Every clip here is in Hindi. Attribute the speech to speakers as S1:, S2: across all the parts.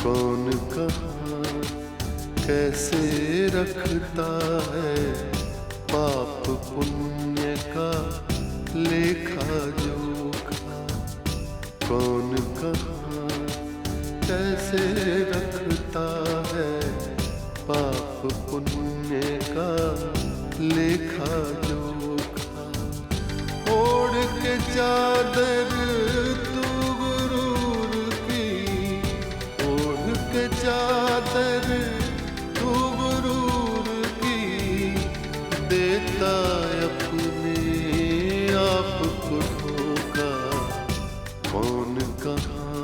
S1: कौन कहाँ कैसे रखता है पाप पुण्य का लेखा जोखा। कौन कहाँ कैसे रखता है पाप पुण्य का लेखा जोखा। ओढ़ के चादर तू गुरूर की, ओढ़ के चादर तू गुरूर की, देता अपने आप को धोखा। कौन कहाँ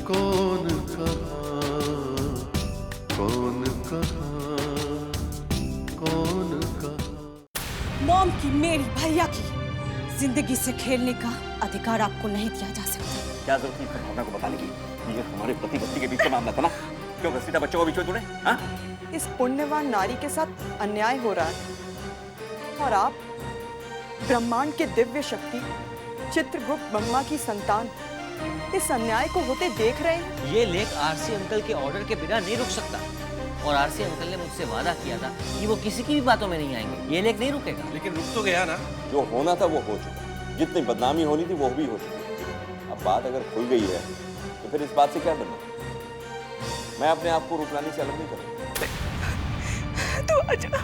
S1: कौन कहाँ कौन कहाँ कौन कहाँ।
S2: मॉम की, मेरी, भैया की जिंदगी से खेलने का अधिकार आपको नहीं दिया जा सकता।
S3: क्या जरूरत थी भावना को बताने की? ये हमारे पति पत्नी के बीच का मामला था ना। क्यों घसीटा बच्चों को बीच में तूने? हाँ?
S4: इस पुण्यवान नारी के साथ अन्याय हो रहा है और आप ब्रह्मांड के दिव्य शक्ति चित्रगुप्त ब्रह्मा की संतान इस अन्याय को होते देख रहे हैं।
S5: ये लेख आरसी अंकल के ऑर्डर के बिना नहीं रुक सकता और आरसी अंकल ने मुझसे वादा किया था कि वो किसी की भी बातों में नहीं आएंगे। ये लेख नहीं रुकेगा।
S6: लेकिन रुक तो गया ना।
S3: जो होना था वो हो चुका, जितनी बदनामी होनी थी वो भी हो चुकी। अब बात अगर खुल गई है तो फिर इस बात से क्या डरना? मैं अपने आप को रुकलाने से अलग नहीं करूँगा।
S4: तू आजा,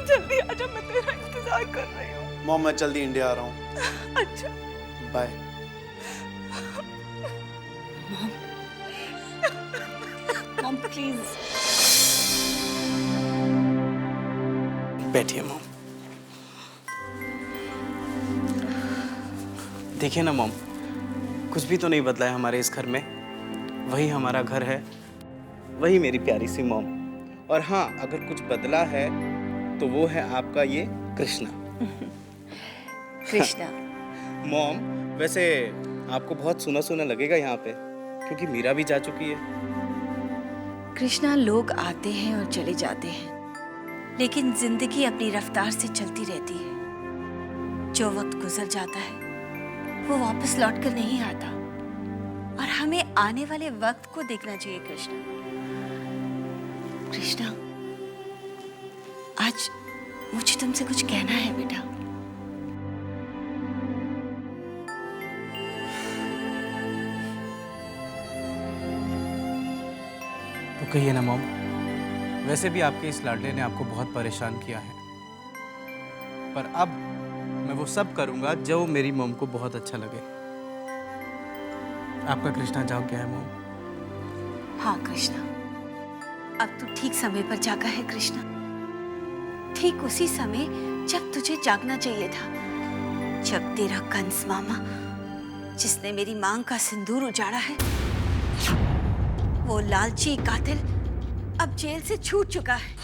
S4: जल्दी आजा, मैं तेरा इंतजार कर रही हूँ।
S6: मॉम मैं जल्दी इंडिया आ रहा हूँ।
S4: अच्छा
S6: बाय।
S2: मॉम प्लीज
S6: बैठिए मॉम। देखिए ना मॉम, कुछ भी तो नहीं बदला है हमारे इस घर में। वही हमारा घर है, वही मेरी प्यारी सी मॉम। और हाँ, अगर कुछ बदला है तो वो है आपका ये कृष्णा।
S2: कृष्णा।
S6: मॉम वैसे आपको बहुत सुना सुना लगेगा यहाँ पे, क्योंकि मीरा भी जा चुकी है।
S7: कृष्णा, लोग आते हैं और चले जाते हैं, लेकिन जिंदगी अपनी रफ्तार से चलती रहती है। जो वक्त गुजर जाता है वो वापस लौट कर नहीं आता और हमें आने वाले वक्त को देखना चाहिए। कृष्णा, कृष्णा, आज मुझे तुमसे कुछ कहना है बेटा।
S6: तो कहिए ना मॉम। वैसे भी आपके इस लाडले ने आपको बहुत परेशान किया है, पर अब मैं वो सब करूंगा जो मेरी मॉम को बहुत अच्छा लगे। आपका कृष्णा जाग गया है मॉम।
S7: हाँ कृष्णा, अब तू ठीक समय पर जागा है कृष्णा। ठीक उसी समय जब तुझे जागना चाहिए था, जब तेरा कंस मामा, जिसने मेरी मांग का सिंदूर उजाड़ा है, वो लालची कातिल अब जेल से छूट चुका है।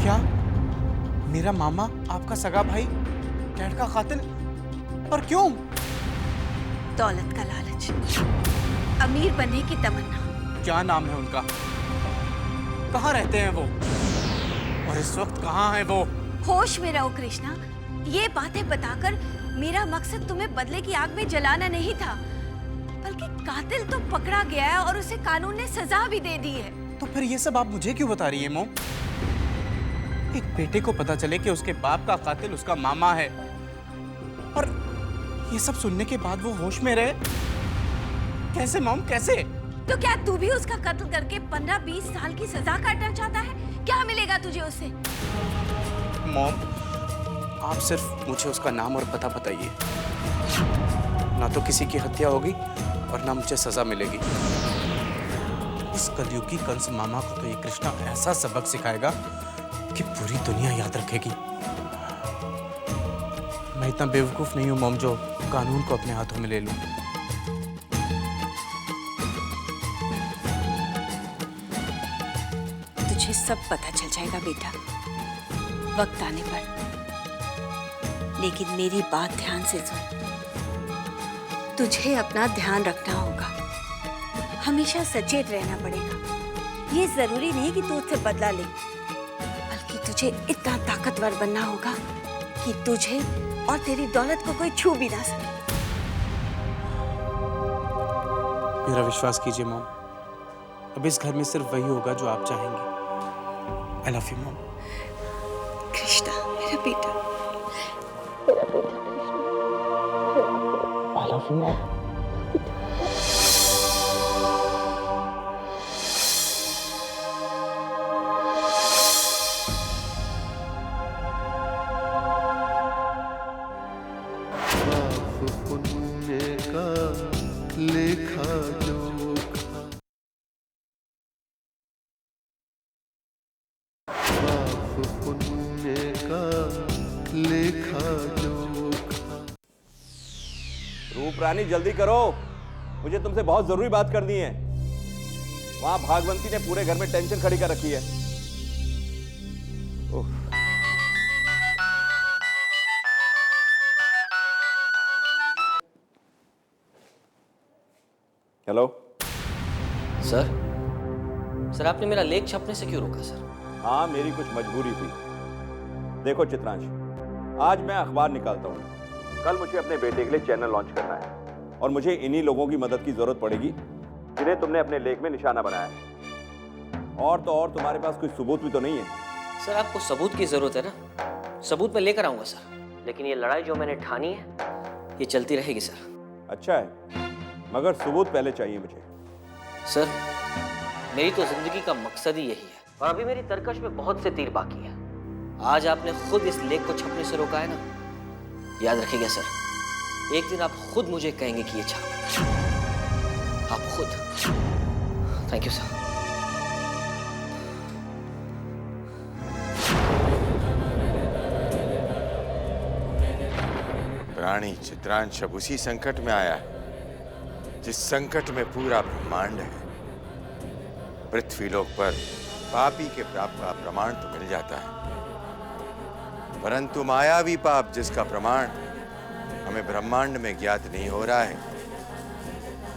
S6: क्या मेरा मामा आपका सगा भाई डैड का कातिल? पर क्यों?
S7: दौलत का लालच, अमीर बनने की तमन्ना।
S6: क्या नाम है उनका? कहाँ रहते हैं वो? और इस वक्त कहाँ है वो?
S7: होश में रहो कृष्णा। ये बातें बताकर मेरा मकसद तुम्हें बदले की आग में जलाना नहीं था, बल्कि कातिल तो पकड़ा गया है और उसे कानून ने सजा भी दे दी है।
S6: तो फिर ये सब आप मुझे क्यों बता रही है मॉम? एक बेटे को पता चले कि उसके बाप का कातिल उसका मामा है, और ये सब सुनने के बाद वो होश में रहे? कैसे मॉम, कैसे?
S7: तो क्या तू भी उसका कत्ल करके 15-20 साल की सजा काटना चाहता है? क्या मिलेगा तुझे उससे?
S6: मॉम, आप सिर्फ मुझे उसका नाम और पता बताइए। ना तो किसी की हत्या होगी और ना मुझे सजा मिलेगी। इस कलयुगी कंस मामा को तो ये कृष्णा ऐसा सबक सिखाएगा कि पूरी दुनिया याद रखेगी। मैं इतना बेवकूफ नहीं हूं मॉम जो कानून को अपने हाथों में ले लूं।
S7: तुझे सब पता चल जाएगा बेटा, वक्त आने पर। लेकिन मेरी बात ध्यान से सुन। तुझे अपना ध्यान रखना होगा, हमेशा सचेत रहना पड़ेगा। ये जरूरी नहीं कि तू उससे बदला ले, बल्कि तुझे इतना ताकतवर बनना होगा कि तुझे और तेरी दौलत को कोई छू भी ना सके।
S6: मेरा विश्वास कीजिए मॉम, अब इस घर में सिर्फ वही होगा जो आप चाहेंगे। I love you mom.
S7: Krishna मेरा बेटा।
S6: I love you mom.
S1: पाप पुण्य का लेखा जोखा, पाप पुण्य का लेखा जोखा।
S3: रूप रानी जल्दी करो, मुझे तुमसे बहुत जरूरी बात करनी है। वहां भागवंती ने पूरे घर में टेंशन खड़ी कर रखी है। ओह। हेलो
S5: सर आपने मेरा लेख छपने से क्यों रोका सर?
S3: हाँ, मेरी कुछ मजबूरी थी। देखो चित्रांश, आज मैं अखबार निकालता हूँ। कल मुझे अपने बेटे के लिए चैनल लॉन्च करना है और मुझे इन्हीं लोगों की मदद की जरूरत पड़ेगी जिन्हें तुमने अपने लेख में निशाना बनाया है। और तो और तुम्हारे पास कोई सबूत भी तो नहीं है।
S5: सर आपको सबूत की जरूरत है ना? सबूत मैं लेकर आऊंगा सर, लेकिन ये लड़ाई जो मैंने ठानी है ये चलती रहेगी सर।
S3: अच्छा है, मगर सबूत पहले चाहिए मुझे।
S5: सर मेरी तो जिंदगी का मकसद ही यही है और अभी मेरी तरकश में बहुत से तीर बाकी है। आज आपने खुद इस लेख को छपने से रोका है ना, याद रखिएगा सर, एक दिन आप खुद मुझे कहेंगे कि ये छाप, आप खुद। Thank you sir.
S8: प्राणी चित्रांश अब उसी संकट में आया है जिस संकट में पूरा ब्रह्मांड है। पृथ्वी लोक पर पापी के पाप का प्रमाण तो मिल जाता है, परंतु मायावी पाप जिसका प्रमाण हमें ब्रह्मांड में ज्ञात नहीं हो रहा है,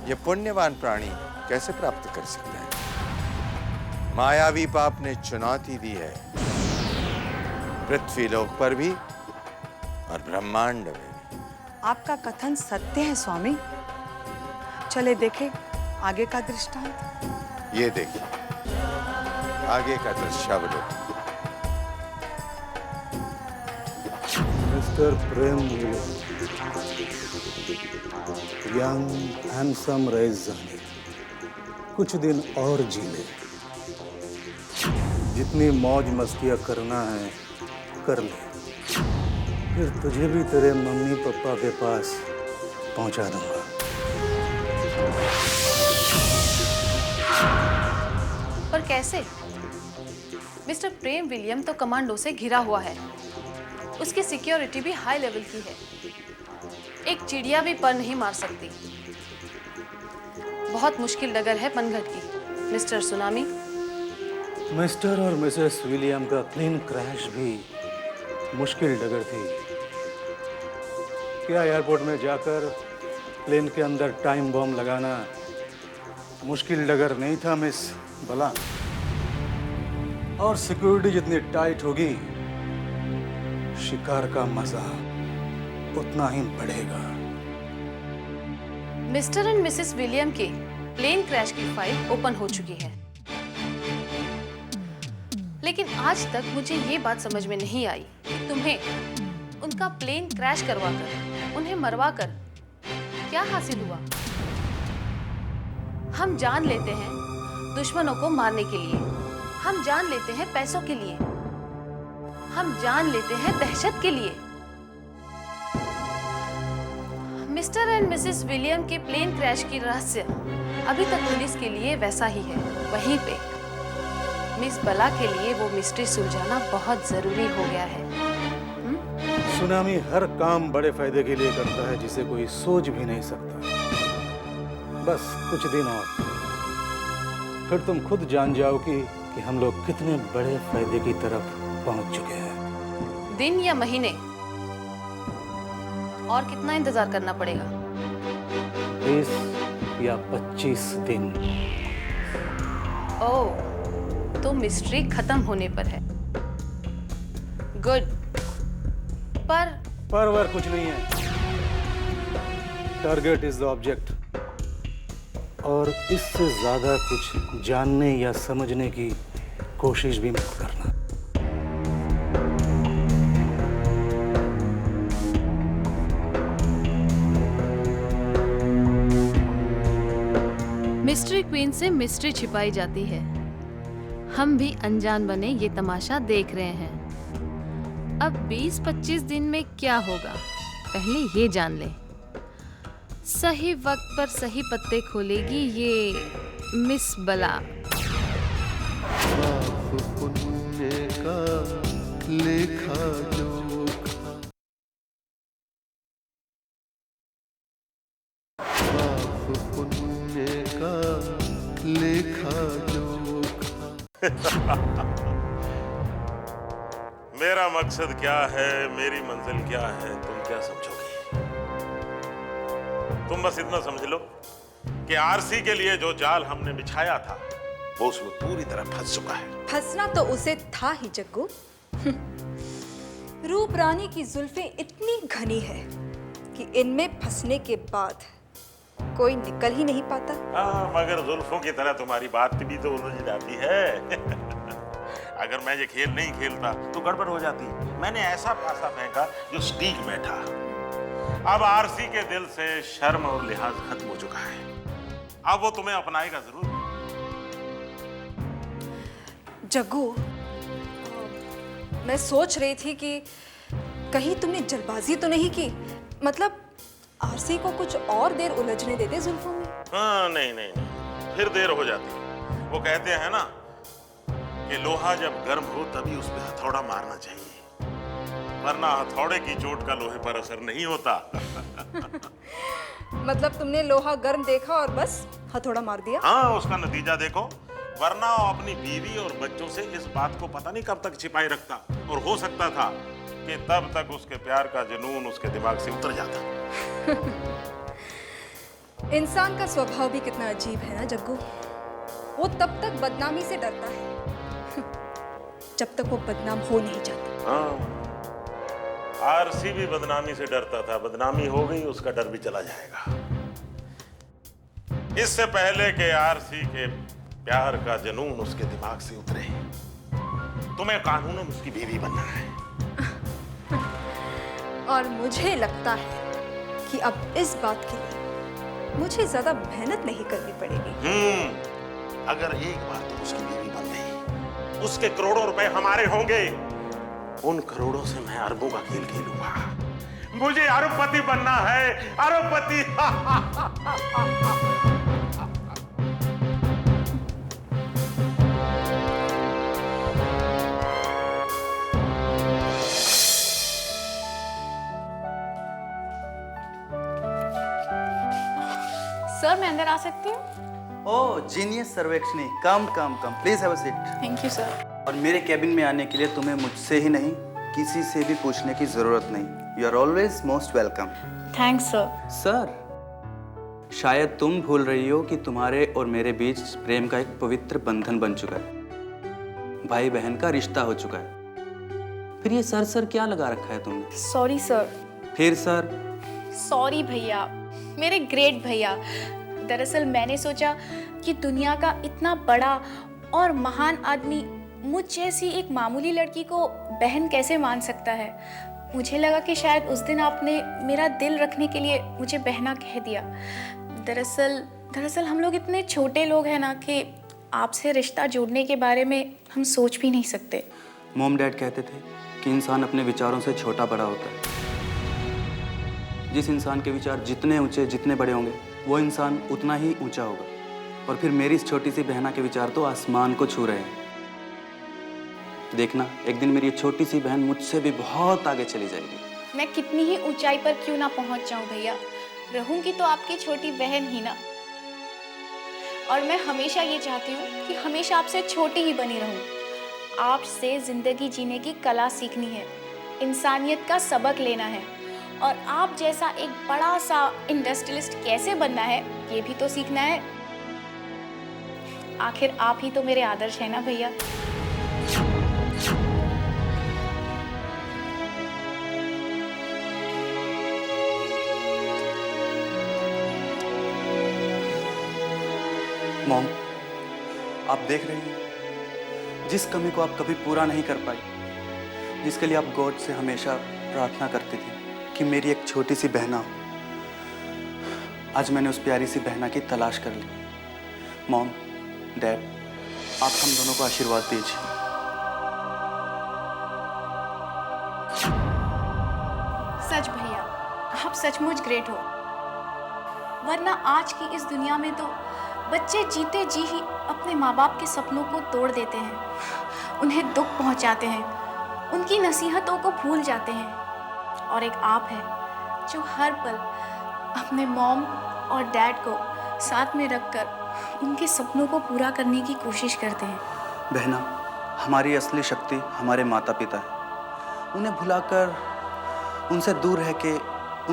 S8: यह पुण्यवान प्राणी कैसे प्राप्त कर सकता है? मायावी पाप ने चुनौती दी है पृथ्वी लोक पर भी और ब्रह्मांड में भी।
S4: आपका कथन सत्य है स्वामी। चले देखें आगे का दृष्टांत।
S8: ये देखिए आगे का दृश्यावलोकन।
S9: मिस्टर प्रेम यंग हैंडसम रेज जाने कुछ दिन और जी ले। जितनी मौज मस्तियाँ करना है कर ले, फिर तुझे भी तेरे मम्मी पापा के पास पहुंचा दूंगा।
S10: पर कैसे? मिस्टर प्रेम विलियम तो कमांडो से घिरा हुआ है, उसकी सिक्योरिटी भी हाई लेवल की है। एक चिड़िया भी पर नहीं मार सकती। बहुत मुश्किल डगर है पनघट की, मिस्टर सुनामी।
S9: मिस्टर और मिसेस विलियम का प्लेन क्रैश भी मुश्किल डगर थी। क्या एयरपोर्ट में जाकर प्लेन के अंदर टाइम बॉम्ब लगाना मुश्किल डगर नहीं था मिस बला? और सिक्योरिटी जितनी टाइट होगी, शिकार का मजा उतना ही बढ़ेगा।
S10: मिस्टर एंड मिसेस विलियम की प्लेन क्रैश की फाइल ओपन हो चुकी है, लेकिन आज तक मुझे ये बात समझ में नहीं आई कि तुम्हें उनका प्लेन क्रैश करवाकर, उन्हें मरवाकर क्या हासिल हुआ? हम जान लेते हैं दुश्मनों को मारने के लिए, हम जान लेते हैं पैसों के लिए, हम जान लेते हैं दहशत के लिए। मिस्टर एंड मिसेस विलियम के प्लेन क्रैश की रहस्य अभी तक पुलिस के लिए वैसा ही है। वहीं पे मिस बला के लिए वो मिस्ट्री सुलझाना बहुत जरूरी हो गया है।
S9: सुनामी हर काम बड़े फायदे के लिए करता है जिसे कोई सोच भी नहीं सकता। बस कुछ दिन और, फिर तुम खुद जान जाओगी कि हम लोग कितने बड़े फायदे की तरफ पहुंच चुके हैं।
S10: दिन या महीने और कितना इंतजार करना पड़ेगा?
S9: 20 या 25 दिन।
S10: ओह, तो मिस्ट्री खत्म होने पर है। गुड। पर
S9: वर कुछ नहीं है। Target is the object. और इससे ज़्यादा कुछ जानने या समझने की कोशिश भी मत करना।
S10: मिस्ट्री क्वीन से मिस्ट्री छिपाई जाती है। हम भी अनजान बने ये तमाशा देख रहे हैं। अब 20-25 दिन में क्या होगा पहले ये जान लें। सही वक्त पर सही पत्ते खोलेगी ये मिस बला।
S1: पाप पुण्य का लेखा जोखा, पाप पुण्य का लेखा जोखा।
S11: मेरा मकसद क्या है, मेरी मंजिल क्या है, तुम क्या समझोगे? तुम बस इतना समझ लो कि आरसी के लिए जो जाल हमने बिछाया था वो उसमें पूरी तरह फंस चुका है।
S12: फंसना तो उसे था ही जग्गू। रूप रानी की जुल्फें इतनी घनी है कि इनमें फंसने के बाद कोई निकल ही नहीं पाता।
S11: मगर जुल्फों की तरह तुम्हारी बात भी तो उलझ जाती है। अगर मैं ये खेल नहीं खेलता तो गड़बड़ हो जाती। मैंने ऐसा पासा फेंका जो स्टीक में था। अब आरसी के दिल से शर्म और लिहाज खत्म हो चुका है। अब वो तुम्हें अपनाएगा जरूर।
S12: जग्गू, मैं सोच रही थी कि कहीं तुमने जल्दबाजी तो नहीं की? मतलब आरसी को कुछ और देर उलझने देते जुल्फों में।
S11: हाँ, नहीं नहीं नहीं, फिर देर हो जाती। वो कहते हैं ना कि लोहा जब गर्म हो तभी उस पर हथौड़ा मारना चाहिए, वरना हथौड़े की चोट का लोहे पर असर नहीं होता।
S12: मतलब तुमने लोहा गर्म देखा और बस हथौड़ा मार दिया?
S11: हाँ, उसका नतीजा देखो। वरना वो अपनी बीवी और बच्चों से इस बात को पता नहीं कब तक छिपाए रखता, और हो सकता था कि तब तक उसके प्यार का जुनून उसके दिमाग से उतर जाता।
S12: इंसान का स्वभाव भी कितना अजीब है ना जग्गू। वो तब तक बदनामी से डरता है जब तक वो बदनाम हो नहीं जाता।
S11: हाँ, आरसी भी बदनामी से डरता था। बदनामी हो गई, उसका डर भी चला जाएगा। इससे पहले कि आरसी के प्यार का जुनून उसके दिमाग से उतरे, तुम्हें कानूनन उसकी बीवी बनना है।
S12: और मुझे लगता है कि अब इस बात के लिए मुझे ज्यादा मेहनत नहीं करनी पड़ेगी।
S11: अगर एक बार तुम उसकी बीवी बन गई, उसके करोड़ों रुपए हमारे होंगे। उन करोड़ों से मैं अरबों का खेल खेलूंगा। मुझे अरबपति बनना है, अरबपति।
S10: सर, मैं अंदर आ सकती हूँ?
S13: ओह, जीनियस सर्वेक्षणी, come come come, please have a seat.
S10: Thank you sir.
S13: और मेरे कैबिन में आने के लिए तुम्हें मुझसे ही नहीं, किसी से भी पूछने की जरूरत नहीं। You are always most welcome.
S10: Thanks sir.
S13: Sir, शायद तुम भूल रही हो कि तुम्हारे और मेरे बीच प्रेम का एक पवित्र बंधन बन चुका है। भाई बहन का रिश्ता हो चुका है। फिर ये सर सर क्या लगा रखा है तुमने?
S10: Sorry sir.
S13: फिर सर?
S14: सॉरी भैया, मेरे ग्रेट भैया। दरअसल मैंने सोचा कि दुनिया का इतना बड़ा और महान आदमी मुझ जैसी एक मामूली लड़की को बहन कैसे मान सकता है। मुझे लगा कि शायद उस दिन आपने मेरा दिल रखने के लिए मुझे बहना कह दिया। दरअसल हम लोग इतने छोटे लोग हैं ना कि आपसे रिश्ता जोड़ने के बारे में हम सोच भी नहीं सकते।
S13: मॉम डैड कहते थे कि इंसान अपने विचारों से छोटा बड़ा होता है। जिस इंसान के विचार जितने ऊंचे जितने बड़े होंगे वो इंसान उतना ही ऊंचा होगा। और फिर मेरी इस छोटी सी बहना के विचार तो आसमान को छू रहे हैं। देखना, एक दिन मेरी छोटी सी बहन मुझसे भी बहुत आगे चली जाएगी।
S14: मैं कितनी ही ऊंचाई पर क्यों ना पहुंच जाऊं भैया, रहूंगी तो आपकी छोटी बहन ही ना। और मैं हमेशा ये चाहती हूँ कि हमेशा आपसे छोटी ही बनी रहूं। आपसे जिंदगी जीने की कला सीखनी है, इंसानियत का सबक लेना है, और आप जैसा एक बड़ा सा इंडस्ट्रियलिस्ट कैसे बनना है ये भी तो सीखना है। आखिर आप ही तो मेरे आदर्श हैं ना भैया।
S13: मॉम, आप देख रही हैं जिस कमी को आप कभी पूरा नहीं कर पाई, जिसके लिए आप गॉड से हमेशा प्रार्थना करती थी कि मेरी एक छोटी सी बहना हो, आज मैंने उस प्यारी सी बहना की तलाश कर ली। मॉम, डैड, आप हम दोनों को आशीर्वाद दीजिए।
S14: सच भैया, आप सचमुच ग्रेट हो, वरना आज की इस दुनिया में तो बच्चे जीते जी ही अपने माँ बाप के सपनों को तोड़ देते हैं, उन्हें दुख पहुंचाते हैं, उनकी नसीहतों को भूल जाते हैं। और एक आप है जो हर पल अपने मॉम और डैड को साथ में रखकर उनके सपनों को पूरा करने की कोशिश करते हैं।
S13: बहना, हमारी असली शक्ति हमारे माता पिता है। उन्हें भुलाकर, उनसे दूर रह के,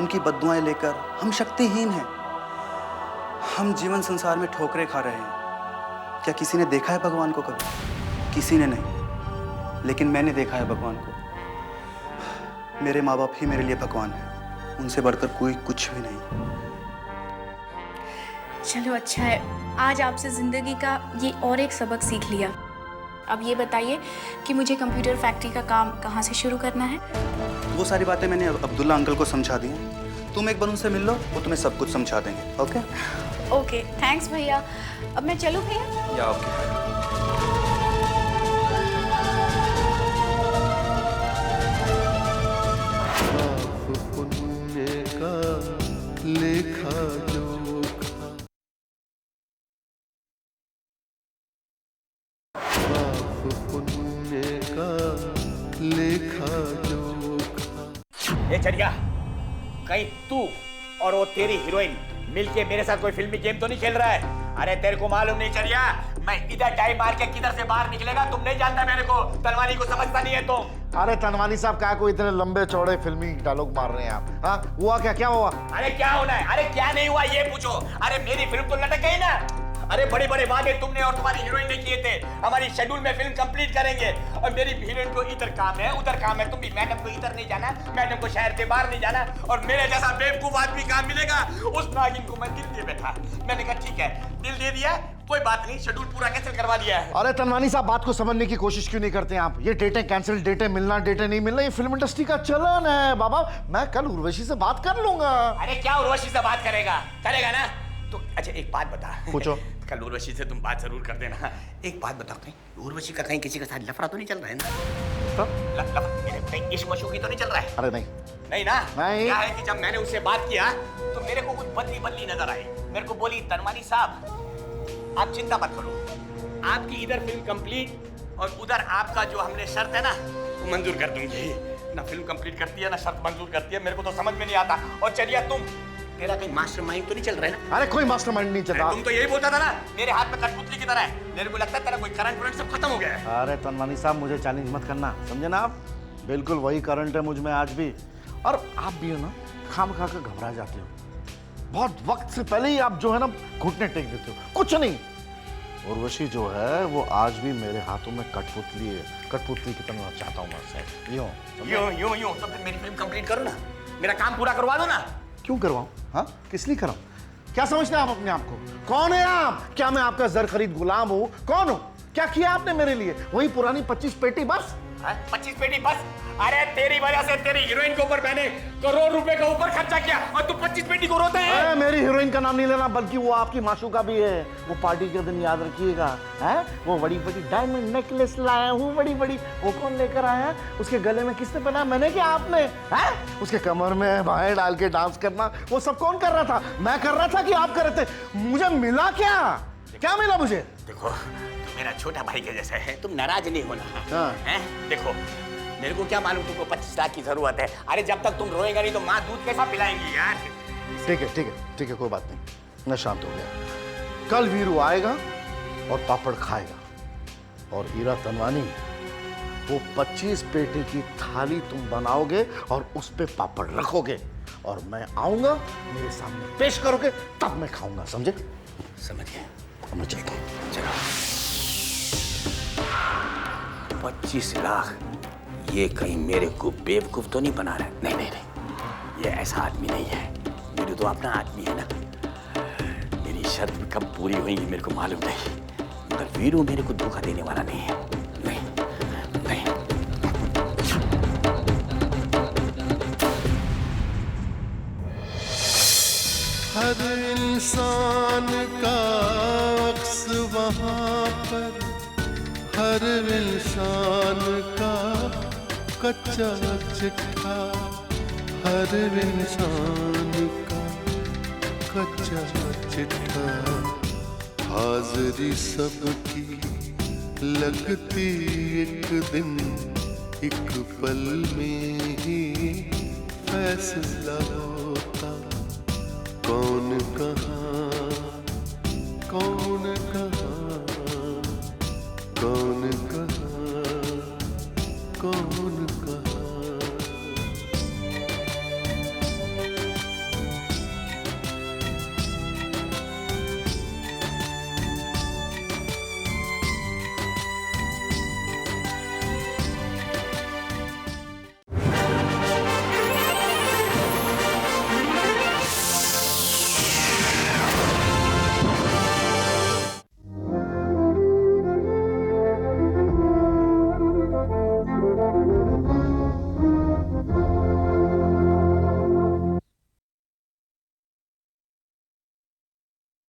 S13: उनकी बद्दुआएं लेकर हम शक्तिहीन हैं। हम जीवन संसार में ठोकरें खा रहे हैं। क्या किसी ने देखा है भगवान को कभी? किसी ने नहीं, लेकिन मैंने देखा है भगवान को। मेरे माँ बाप ही मेरे लिए भगवान है, उनसे बढ़कर कोई कुछ भी नहीं।
S14: चलो अच्छा है, आज आपसे जिंदगी का ये और एक सबक सीख लिया। अब ये बताइए कि मुझे कंप्यूटर फैक्ट्री का काम कहाँ से शुरू करना है?
S13: वो सारी बातें मैंने अब्दुल्ला अंकल को समझा दी हैं। तुम एक बार उनसे मिल लो, वो तुम्हें सब कुछ समझा देंगे। ओके?
S14: ओके, थैंक्स भैया। अब मैं चलूँ भैया?
S13: या ओके।
S1: पुण्य का लेखा जोखा, पाप पुण्य का लेखा जोखा।
S15: ए चढ़िया, कहीं तू और वो तेरी हीरोइन मिलके मेरे साथ कोई फिल्मी गेम तो नहीं खेल रहा है? अरे तेरे को मालूम नहीं चढ़िया, मैं इधर टाइम मार के किधर से बाहर निकलेगा तुम नहीं जानता। मेरे को तनवानी को समझता नहीं है तुम।
S16: अरे तनवानी साहब, क्या को इतने लंबे चौड़े फिल्मी डायलॉग मार रहे हैं आप? हाँ, हुआ क्या? क्या हुआ?
S15: अरे क्या होना है? अरे क्या नहीं हुआ ये पूछो। अरे मेरी फिल्म तो लटक गई ना। अरे बड़े बड़े वादे तुमने और तुम्हारी हीरोइन ने किए थे, हमारी शेड्यूल में फिल्म कंप्लीट करेंगे, और मेरी हीरोइन को इधर काम है उधर काम है। तुम भी मैडम को इधर नहीं जाना, मैडम को शहर से बाहर नहीं जाना, और मेरे जैसा बेवकूफ आदमी काम मिलेगा। उस नागिन को मैं दिल दे बैठा। मैंने कहा ठीक है, दिल दे दिया, कोई बात नहीं, शेड्यूल पूरा कैंसिल करवा दिया है।
S16: अरे तनवानी साहब, बात को समझने की कोशिश क्यों नहीं करते हैं आप? ये डेटें कैंसिल, डेटें मिलना, डेटें नहीं मिलना, ये फिल्म इंडस्ट्री का चलन है बाबा। मैं कल उर्वशी से बात कर लूंगा।
S15: अरे क्या उर्वशी से बात करेगा? करेगा ना? तो अच्छा एक बात बता।
S16: पूछो।
S15: कल उर्वशी से तुम बात जरूर कर देना। एक बात बताओ, कहीं उर्वशी का कहीं किसी के साथ लफड़ा तो नहीं चल रहा है ना? कहीं इश्क मशूक ही तो नहीं चल रहा है?
S16: अरे नहीं
S15: नहीं ना?
S16: नहीं।
S15: क्या है कि जब मैंने उससे बात किया तो मेरे को कुछ बदली बदली नजर आई। मेरे को बोली, तनवानी साहब आप चिंता मत करो, आपकी इधर फिल्म कंप्लीट और उधर आपका जो हमने शर्त है ना वो मंजूर कर दूंगी। ना फिल्म कंप्लीट करती है ना शर्त मंजूर करती है, मेरे को तो समझ में नहीं आता। और चलिए तुम, तेरा कहीं मास्टरमाइंड तो नहीं चल रहा है ना?
S16: अरे कोई मास्टरमाइंड नहीं चल रहा।
S15: तुम तो यही बोलता था ना मेरे हाथ में कठपुतली की तरह है। मेरे को लगता है तेरा कोई करंट वरंट सब खत्म हो गया है।
S16: अरे तनवानी साहब, मुझे चैलेंज मत करना, समझे ना आप? बिल्कुल वही करंट है मुझ में आज भी। और आप भी हो ना, खाम खा कर घबरा जाते हो। बहुत वक्त से पहले ही आप जो है ना घुटने टेक देते हो। कुछ नहीं, उर्वशी जो है वो आज भी मेरे हाथों में कठपुतली है। कठपुतली की तरह चाहता हूँ मैं।
S15: यूं तो फिर मेरी फिल्म कंप्लीट करो ना, मेरा काम पूरा करवा दो ना।
S16: क्यों करवाऊं? हाँ, किस लिए कराऊं? क्या समझते हैं आप अपने आप को? कौन है आप? क्या मैं आपका जर खरीद गुलाम हूं? कौन हूं? क्या किया आपने मेरे लिए? वही पुरानी 25 पेटी बस?
S15: 25 पेटी बस? अरे तेरी वजह से तेरी हीरोइन के ऊपर मैंने करोड़ रुपए का ऊपर खर्चा किया और तू 25 पेटी को रोता है।
S16: अरे मेरी हीरोइन का नाम नहीं लेना, बल्कि वो आपकी माशूका भी है। वो पार्टी के दिन याद रखिएगा, है वो बड़ी बड़ी डायमंड नेकलेस लाया हूँ, बड़ी बड़ी। वो कौन लेकर आया? उसके गले में किसने पहना? मैंने क्या आपने? है उसके कमर में बाहें डाल के डांस करना, वो सब कौन कर रहा था? मैं कर रहा था कि आप कर रहे थे? मुझे मिला क्या? क्या मिला मुझे?
S15: देखो, तुम मेरा छोटा भाई के जैसा है, तुम नाराज नहीं होना। हैं? देखो, मेरे को क्या मालूम तुमको 25 लाख की जरूरत है। अरे जब तक तुम रोएगा नहीं तो माँ दूध कैसा पिलाएंगी यार?
S16: ठीक है, ठीक है, ठीक है, कोई बात नहीं, मैं शांत हो गया। कल वीरू आएगा और पापड़ खाएगा, और हीरा तनवानी वो 25 पेटी की थाली तुम बनाओगे और उस पे पापड़ रखोगे, और मैं आऊंगा, मेरे सामने पेश करोगे, तब मैं खाऊंगा। समझे?
S15: समझ गए।
S16: हम चलते हैं।
S15: चलो। 25 लाख, ये कहीं मेरे को बेवकूफ तो नहीं बना रहा है? नहीं नहीं नहीं, ये ऐसा आदमी नहीं है। मेरे तो अपना आदमी है ना। मेरी शर्त कब पूरी हुई मेरे को मालूम नहीं, मगर वीरू मेरे को धोखा देने वाला नहीं है। नहीं नहीं।
S1: हर इंसान का अक्स वहाँ पर, हर इंसान का कच्चा चिट्ठा, हर इंसान का कच्चा चिट्ठा। हाजिरी सबकी लगती एक दिन, एक पल में ही फैसला हो।